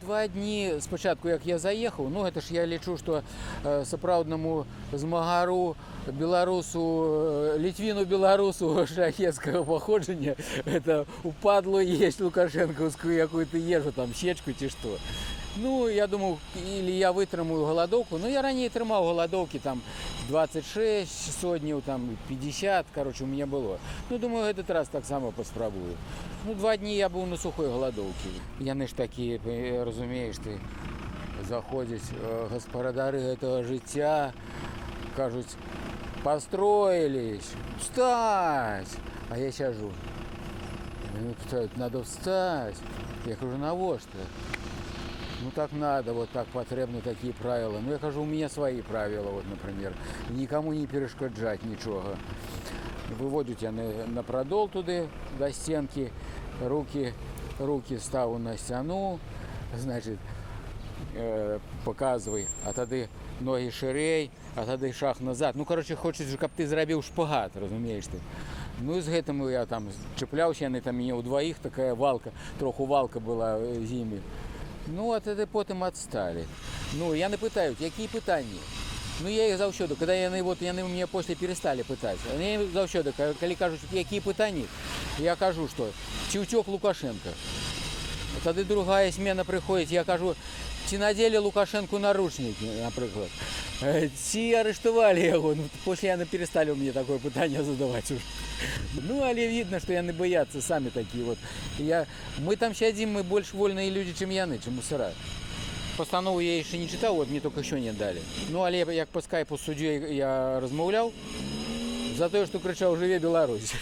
2 дні спочатку, як я заїхав, ну це ж я лічу, що сапраўднаму змагару, беларусу, літвіну-беларусу шляхетского походження, это упадло есть лукашенковскую якую-то ежу, там, щечку чи что. Ну, я думав, или я витримую голодовку. Ну, я раніше тримав голодовки, там, 26 сотнів, там, 50, короче, у мене було. Ну, думаю, этот раз так само поспробую. Ну, 2 дні я був на сухої голодовці. Яни ж такі, розумієш, ти, заходять господари этого життя, кажуть, построились, встать. А я сижу. Они питают, надо встать. Я кажу, навошта? Ну так надо, вот так потребны такие правила. Ну я кажу, у меня свои правила, вот, например. Никому не перешкоджать ничего. Выводят я на продол туда, до стенки, руки ставлю на стену, значит, показывай, а тады ноги ширей, а тады шаг назад. Ну, короче, хочеш, каб ты зрабіў шпагат, разумееш ты. Ну, і з гэтым я там чіпляўся, яны там мне ўдваіх, такая валка, троху валка была з імі. Ну, а тады потым адсталі. Ну, яны пытаюць, якія пытанні? Ну, я іх заўсёды, когда яны у меня после перестали пытаць. Яны заўсёды, калі кажуць, якія пытанні, я кажу, што ці ўцёк Лукашенко. Тады другая смена прыходзіць, я кажу, ці надзелі Лукашенку наручнікі, напрыклад. Ці арыштавалі яго. Ну, после яны перестали мне такое пытанне задаваць уже. Ну, але видно, что яны боятся сами такие вот. Мы там сядзім, мы больш вольныя людзі, чым яны, чым мусора. Постанову я яшчэ не чытаў, вот мне только сёння далі. Ну, але як по скайпу з суддзёй я размаўляў, за тое, што крычаў «Жыве Беларусь».